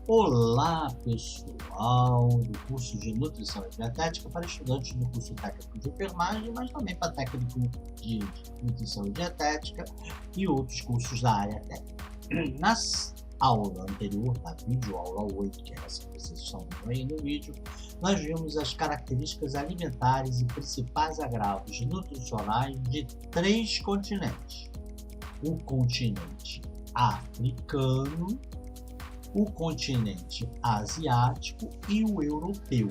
Olá, pessoal do curso de Nutrição e Dietética para estudantes do curso técnico de enfermagem, mas também para técnico de Nutrição e Dietética e outros cursos da área técnica. Na aula anterior, na videoaula 8, que é essa que vocês estão vendo aí no vídeo, nós vimos as características alimentares e principais agravos nutricionais de 3 continentes. O continente africano, o continente asiático e o europeu.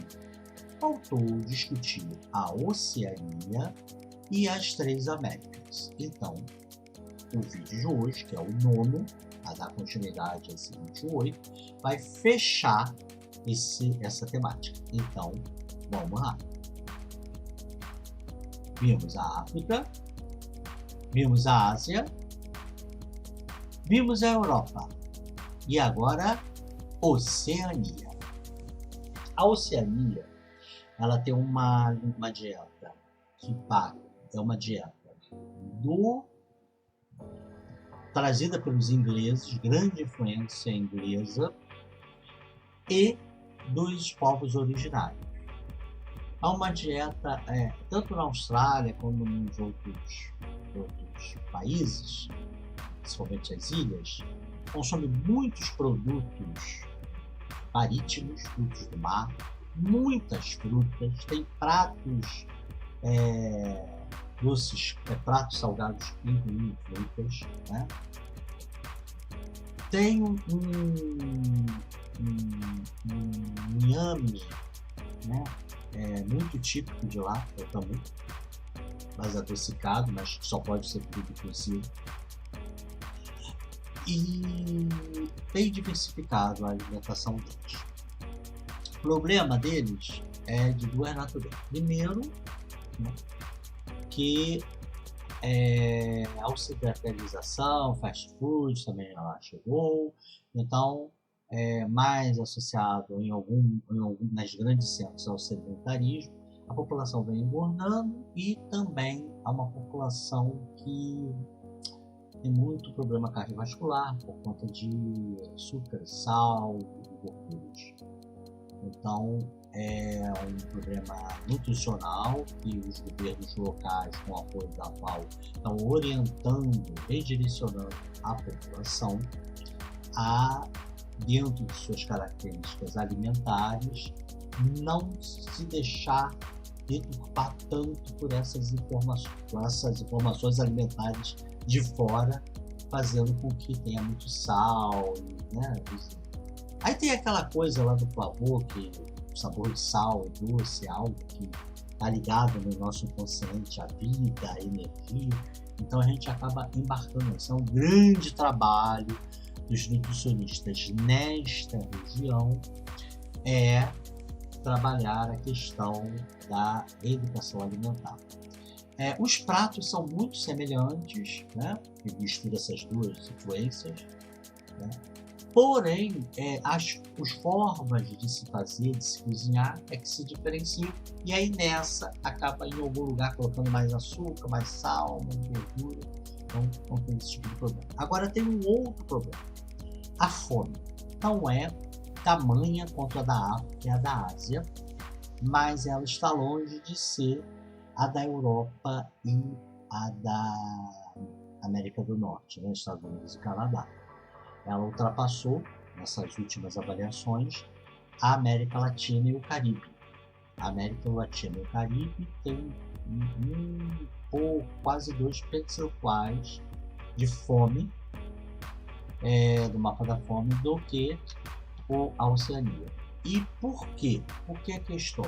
Faltou discutir a Oceania e as 3 Américas. Então, o vídeo de hoje, que é o 9º, a dar continuidade a esse 28, vai fechar essa temática. Então, vamos lá. Vimos a África, vimos a Ásia, vimos a Europa. E agora, Oceania. A Oceania, ela tem uma dieta que é uma dieta trazida pelos ingleses, grande influência inglesa, e dos povos originários. É uma dieta, tanto na Austrália como nos outros países, principalmente as ilhas, consome muitos produtos marítimos, frutos do mar, muitas frutas, tem pratos doces, pratos salgados incluindo frutas, né? Tem um inhame, né? Muito típico de lá, é o tamu, mais adocicado, mas só pode ser fruto cozido. E bem diversificado a alimentação deles. O problema deles é de 2 naturezas. Primeiro, né, que a ocidentalização, fast food também ela chegou, então mais associado nas grandes centros ao sedentarismo, a população vem engordando e também há uma população que tem muito problema cardiovascular por conta de açúcar, sal e gorduras. Então, é um problema nutricional que os governos locais, com o apoio da FAO, estão orientando, redirecionando a população a, dentro de suas características alimentares, não se deixar deturpar tanto por essas informações alimentares de fora, fazendo com que tenha muito sal, né? Aí tem aquela coisa lá do pavô, que o sabor de sal e doce é algo que está ligado no nosso inconsciente, a vida, a energia, então a gente acaba embarcando nisso. É um grande trabalho dos nutricionistas nesta região, trabalhar a questão da reeducação alimentar. Os pratos são muito semelhantes, né? Que mistura essas 2 influências, né? Porém, as formas de se fazer, de se cozinhar, é que se diferenciam, e aí nessa acaba em algum lugar colocando mais açúcar, mais sal, mais gordura, então não tem esse tipo de problema. Agora tem um outro problema, a fome. Não é tamanha quanto a da África e a da Ásia, mas ela está longe de ser a da Europa e a da América do Norte, né? Estados Unidos e Canadá. Ela ultrapassou, nessas últimas avaliações, a América Latina e o Caribe. A América Latina e o Caribe tem quase 2 percentuais de fome, do mapa da fome, do que a Oceania. E por quê? Por que a questão?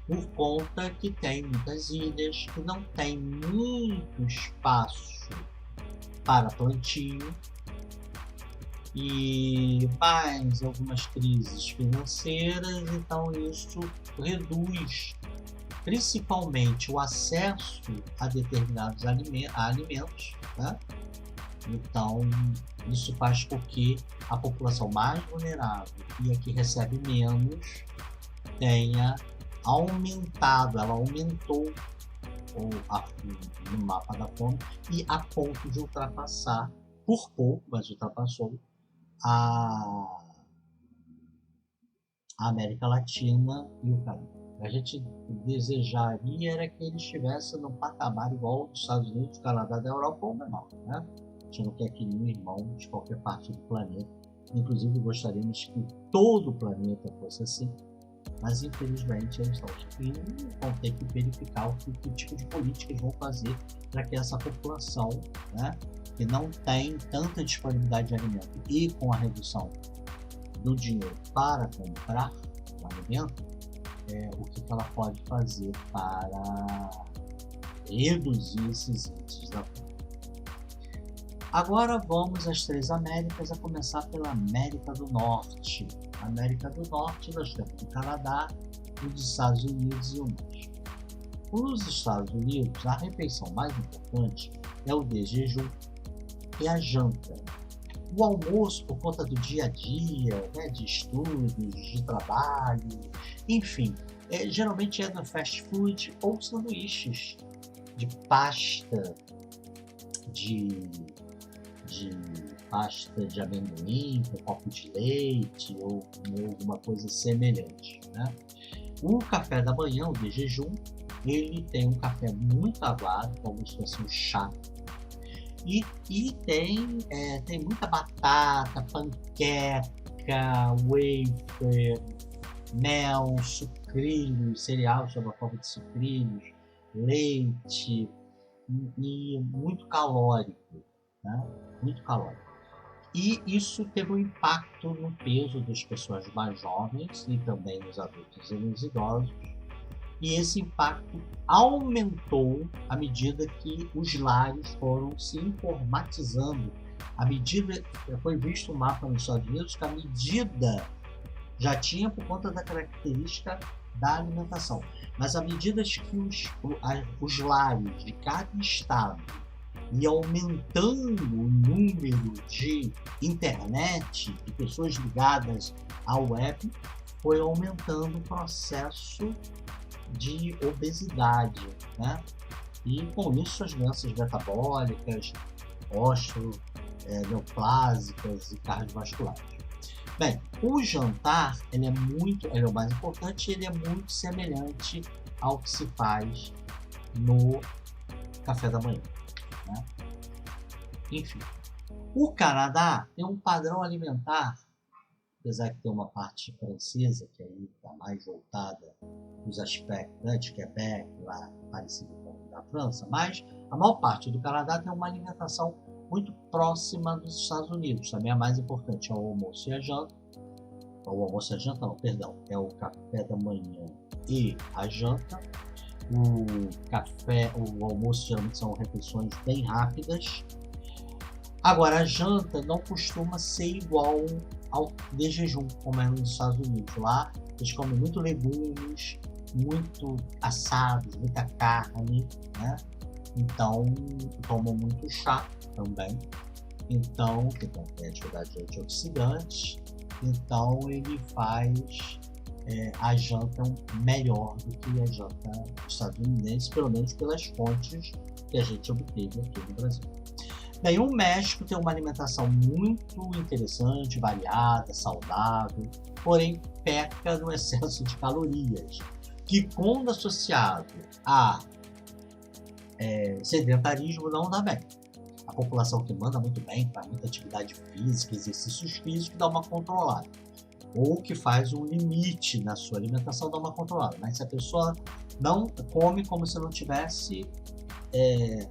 Por conta que tem muitas ilhas que não tem muito espaço para plantio e mais algumas crises financeiras, então isso reduz principalmente o acesso a determinados alimentos, né? Então isso faz com que a população mais vulnerável e a que recebe menos tenha aumentado, ela aumentou no mapa da fome, e a ponto de ultrapassar, por pouco, mas ultrapassou a América Latina e o Caribe. A gente desejaria era que ele estivesse no patamar igual dos Estados Unidos, Canadá, da Europa ou menor, né? A gente não quer que nenhum irmão de qualquer parte do planeta, inclusive gostaríamos que todo o planeta fosse assim, mas infelizmente eles estão e vão ter que verificar que tipo de políticas vão fazer para que essa população, né, que não tem tanta disponibilidade de alimento e com a redução do dinheiro para comprar o alimento, o que ela pode fazer para reduzir esses índices da fome. Agora vamos às 3 Américas, a começar pela América do Norte. Na América do Norte nós temos o Canadá, os Estados Unidos e o México. Nos Estados Unidos, a refeição mais importante é o de jejum e a janta. O almoço, por conta do dia a dia, né, de estudos, de trabalho, enfim, geralmente é no fast food ou sanduíches de pasta, de pasta de amendoim, com copo de leite ou alguma coisa semelhante, né? O café da manhã, o de jejum, ele tem um café muito aguado, como se fosse um chá. E tem muita batata, panqueca, wafer, mel, sucrilhos, cereal sob a forma de sucrilhos, leite e muito calórico, né? Muito calórico. E isso teve um impacto no peso das pessoas mais jovens e também nos adultos e nos idosos. E esse impacto aumentou à medida que os lares foram se informatizando. À medida, foi visto um mapa nos Estados Unidos que a medida já tinha por conta da característica da alimentação. Mas à medida que os lares de cada estado iam aumentando o número de internet, de pessoas ligadas ao web, foi aumentando o processo de obesidade, né? E com isso as doenças metabólicas, neoplásicas e cardiovasculares. Bem, o jantar ele é o mais importante, ele é muito semelhante ao que se faz no café da manhã, né? Enfim, o Canadá tem um padrão alimentar, apesar de ter uma parte francesa, que aí está mais voltada nos aspectos, né, de Quebec, lá parecido com o da França, mas a maior parte do Canadá tem uma alimentação muito próxima dos Estados Unidos. Também a mais importante é o almoço e a janta. É o café da manhã e a janta. O almoço geralmente são refeições bem rápidas. Agora, a janta não costuma ser igual ao de jejum, como é nos Estados Unidos. Lá, eles comem muito legumes, muito assados, muita carne, né? Então, tomam muito chá também. Então, que tem atividade de antioxidantes. Então, ele faz a janta melhor do que a janta estadunidense, pelo menos pelas fontes que a gente obteve aqui no Brasil. Bem, o México tem uma alimentação muito interessante, variada, saudável, porém peca no excesso de calorias, que quando associado a sedentarismo não dá bem. A população que manda muito bem, faz muita atividade física, exercícios físicos, dá uma controlada. Ou que faz um limite na sua alimentação, dá uma controlada. Mas se a pessoa não come como se não tivesse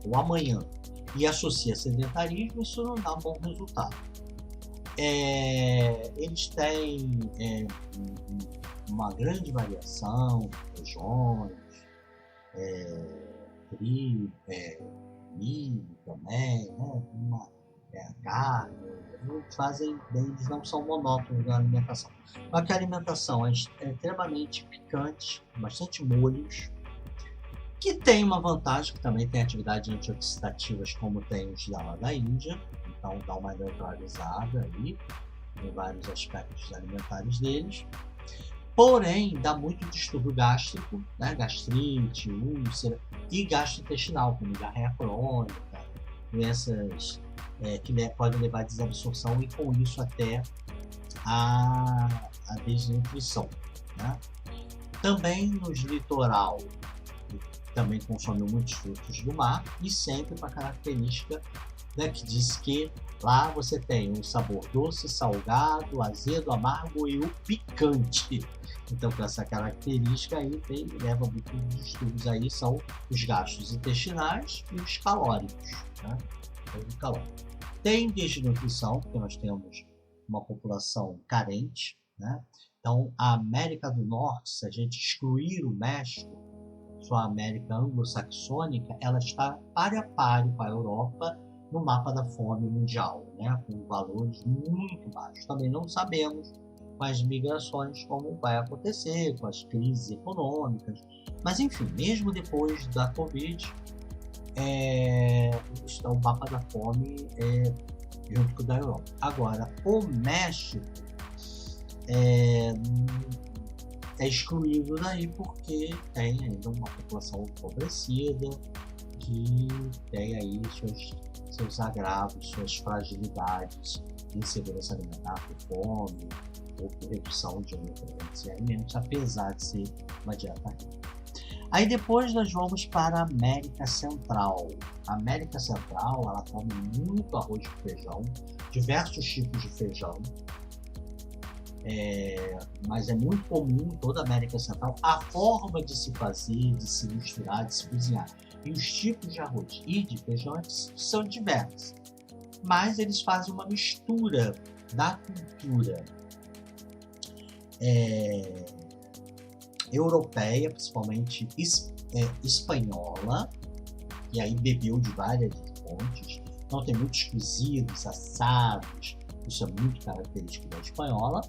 o amanhã e associa sedentarismo, isso não dá um bom resultado. Eles têm uma grande variação de regiões, trigo, milho também, né? Carne, eles não são monótonos na alimentação. Mas que a alimentação é extremamente picante, bastante molhos, que tem uma vantagem, que também tem atividades antioxidativas como tem os da Índia, então dá uma neutralizada ali em vários aspectos alimentares deles. Porém, dá muito distúrbio gástrico, né? Gastrite, úlcera e gastrointestinal, como diarreia crônica, doenças que podem levar à desabsorção e com isso até a desnutrição, né? Também nos litoral, também consome muitos frutos do mar e sempre com a característica, né, que diz que lá você tem um sabor doce, salgado, azedo, amargo e o picante. Então, com essa característica aí, leva muitos estudos aí, são os gastos intestinais e os calóricos, né? Tem desnutrição, porque nós temos uma população carente, né? Então, a América do Norte, se a gente excluir o México, sua América anglo-saxônica, ela está pare a pare com a Europa no mapa da fome mundial, né? Com valores muito baixos. Também não sabemos com as migrações como vai acontecer, com as crises econômicas, mas enfim, mesmo depois da Covid, o mapa da fome junto com o da Europa. Agora, o México é excluído daí porque tem ainda uma população empobrecida que tem aí seus agravos, suas fragilidades de insegurança alimentar por fome ou por redução de nutrientes e alimentos, apesar de ser uma dieta rica. Aí depois nós vamos para a América Central. A América Central, ela come muito arroz e feijão, diversos tipos de feijão, mas é muito comum em toda a América Central a forma de se fazer, de se misturar, de se cozinhar. E os tipos de arroz e de feijão são diversos, mas eles fazem uma mistura da cultura europeia, principalmente espanhola, e aí bebeu de várias fontes. Então tem muitos cozidos, assados, isso é muito característico da espanhola,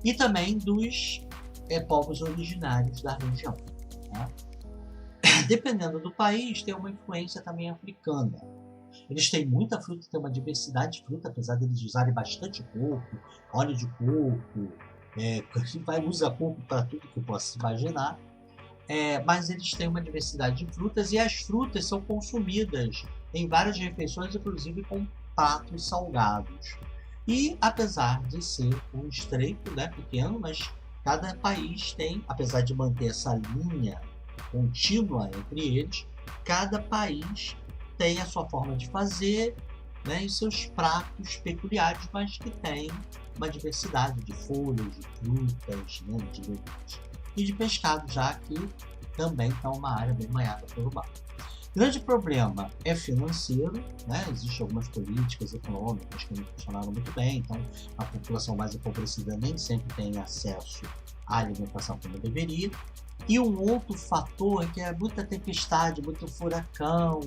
e também dos povos originários da região, né? Dependendo do país, tem uma influência também africana. Eles têm muita fruta, tem uma diversidade de fruta, apesar de eles usarem bastante coco, óleo de coco, usa coco para tudo que eu possa imaginar, mas eles têm uma diversidade de frutas e as frutas são consumidas em várias refeições, inclusive com pratos salgados. E apesar de ser um estreito, né, pequeno, mas cada país tem, apesar de manter essa linha contínua entre eles, cada país tem a sua forma de fazer, né, e seus pratos peculiares, mas que tem uma diversidade de folhas, de frutas, né, de legumes e de pescado, já que também está uma área bem banhada pelo mar. O grande problema é financeiro, né? Existem algumas políticas econômicas que não funcionaram muito bem, então a população mais empobrecida nem sempre tem acesso à alimentação como deveria. E um outro fator é que é muita tempestade, muito furacão,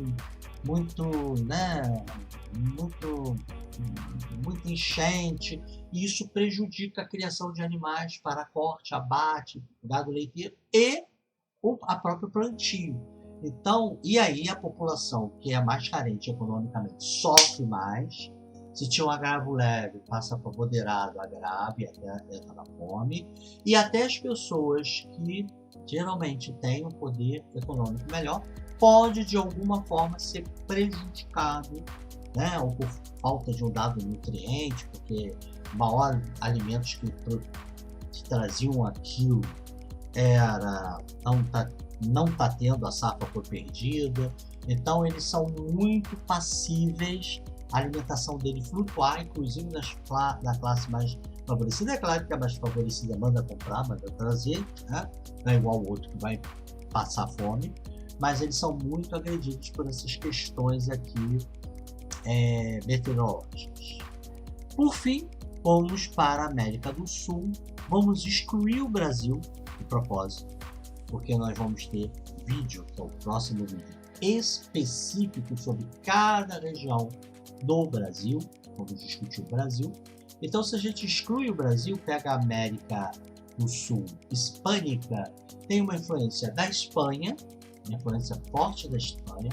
muita enchente, e isso prejudica a criação de animais para corte, abate, gado leiteiro e a próprio plantio. Então, e aí a população que é mais carente economicamente sofre mais. Se tinha um agravo leve, passa para moderado, agrave, até entra na fome. E até as pessoas que geralmente têm um poder econômico melhor, pode de alguma forma ser prejudicado, né? Ou por falta de um dado nutriente, porque maior alimentos que traziam aquilo não tá tendo, a safra foi perdida, então eles são muito passíveis, a alimentação dele flutuar, inclusive na classe mais favorecida. É claro que a mais favorecida manda comprar, manda trazer, né? Não é igual o outro que vai passar fome, mas eles são muito agredidos por essas questões aqui meteorológicas. Por fim, vamos para a América do Sul, vamos excluir o Brasil de propósito, porque nós vamos ter vídeo, que é o próximo vídeo, específico sobre cada região do Brasil. Vamos discutir o Brasil. Então, se a gente exclui o Brasil, pega a América do Sul hispânica, tem uma influência da Espanha, uma influência forte da Espanha,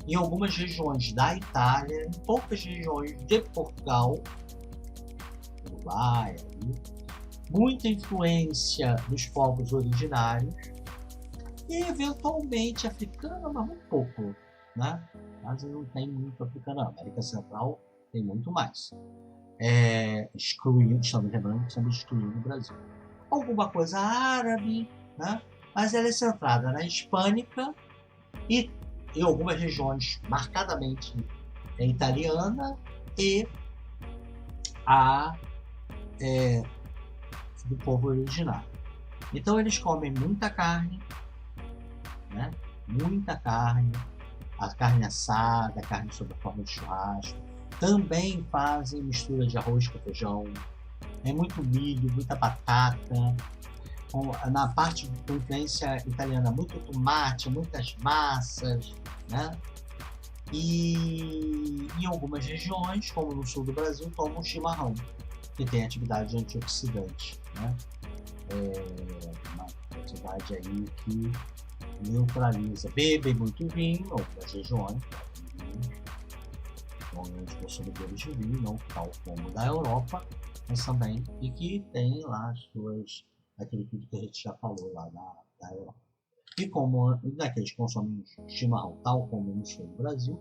em algumas regiões da Itália, em poucas regiões de Portugal, Uruguai, muita influência dos povos originários, e eventualmente africana, mas um pouco, né? Mas não tem muito africano. A América Central tem muito mais. Estamos lembrando que estamos excluindo o Brasil. Alguma coisa árabe, né? Mas ela é centrada na hispânica e em algumas regiões marcadamente italiana e do povo originário. Então eles comem muita carne, né? Muita carne, a carne assada, a carne sob a forma de churrasco. Também fazem mistura de arroz com feijão, muito milho, muita batata. Na parte com influência italiana, muito tomate, muitas massas, né? E em algumas regiões, como no sul do Brasil, tomam chimarrão, que tem atividade antioxidante, né? Uma atividade aí que neutraliza. Bebem muito vinho, em algumas regiões, os consumidores de vinho, não tal como da Europa, mas também, e que tem lá as suas, aquilo que a gente já falou lá da Europa. E como naqueles que consomem chimarrão, tal como no sul do Brasil,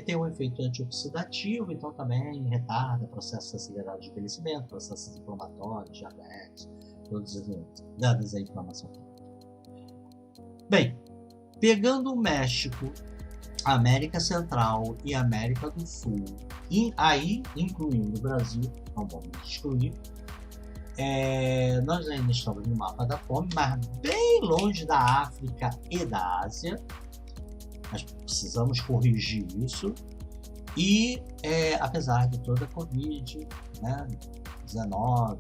tem um efeito antioxidativo, então também retarda processos acelerados de envelhecimento, processos inflamatórios, diabetes, todos os dados a inflamação. Bem, pegando o México, América Central e América do Sul, e aí incluindo o Brasil, não vamos excluir, nós ainda estamos no mapa da fome, mas bem longe da África e da Ásia. Nós precisamos corrigir isso. E apesar de toda a Covid, né, 19,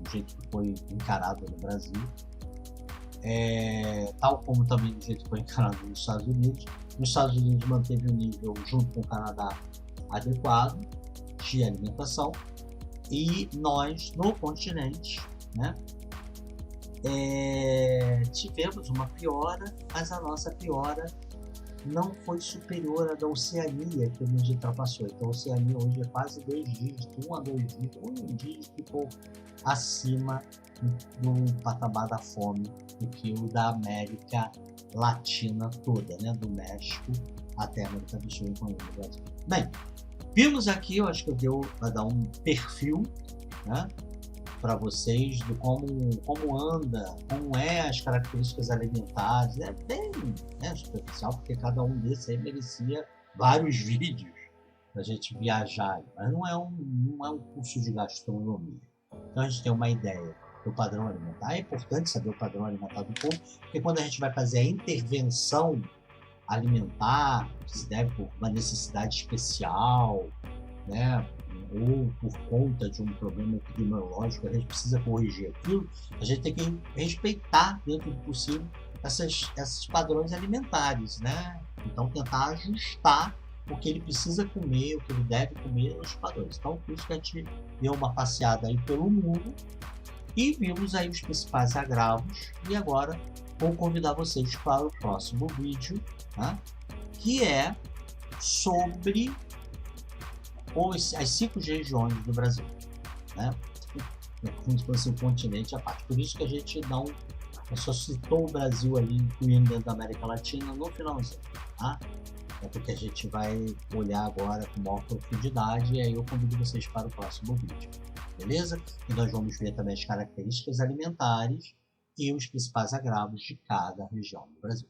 do jeito que foi encarado no Brasil, tal como também do jeito que foi encarado nos Estados Unidos, manteve um nível, junto com o Canadá, adequado de alimentação. E nós, no continente, né, tivemos uma piora, mas a nossa piora não foi superior à da Oceania, que a gente ultrapassou. Então a Oceania hoje é quase 2 dígitos, 1 a 2 dígitos, um dígito ficou acima do patamar da fome do que o da América Latina toda, né, do México até a América do Sul, incluindo o Brasil. Bem, vimos aqui, eu acho que deu para dar um perfil, né, para vocês de como anda, como as características alimentares. É bem, né, superficial, porque cada um desses aí merecia vários vídeos para a gente viajar, mas não é um curso de gastronomia. Então a gente tem uma ideia do padrão alimentar. É importante saber o padrão alimentar do povo, porque quando a gente vai fazer a intervenção alimentar, que se deve por uma necessidade especial, né, ou por conta de um problema epidemiológico, a gente precisa corrigir aquilo, a gente tem que respeitar, dentro do possível, esses padrões alimentares, né? Então tentar ajustar o que ele precisa comer, o que ele deve comer nos padrões. Então por isso que a gente deu uma passeada aí pelo mundo e vimos aí os principais agravos. E agora vou convidar vocês para o próximo vídeo, né, que é sobre as 5 regiões do Brasil, né? Como se fosse um continente à parte. Por isso que a gente só citou o Brasil ali, incluindo dentro da América Latina, no finalzinho, tá? É porque a gente vai olhar agora com maior profundidade, e aí eu convido vocês para o próximo vídeo, beleza? E nós vamos ver também as características alimentares e os principais agravos de cada região do Brasil.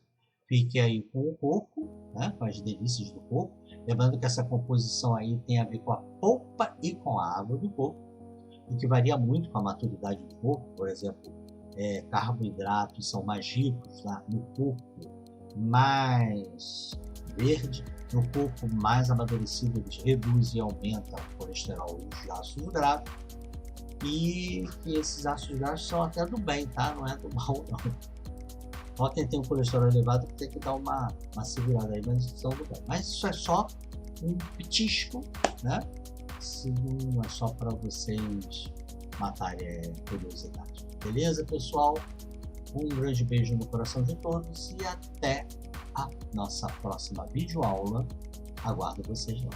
Fique aí com o coco, né, com as delícias do coco. Lembrando que essa composição aí tem a ver com a polpa e com a água do coco, e que varia muito com a maturidade do coco. Por exemplo, carboidratos são mais ricos no coco mais verde, no coco mais amadurecido eles reduzem e aumentam o colesterol e os ácidos graxos, e esses ácidos graxos são até do bem, tá? Não é do mal, não. Ó, quem tem um colesterol elevado tem que dar uma segurada aí, mas são do bem. Mas isso é só um petisco, né? Se não é só para vocês matarem curiosidade. Beleza, pessoal? Um grande beijo no coração de todos e até a nossa próxima videoaula. Aguardo vocês lá.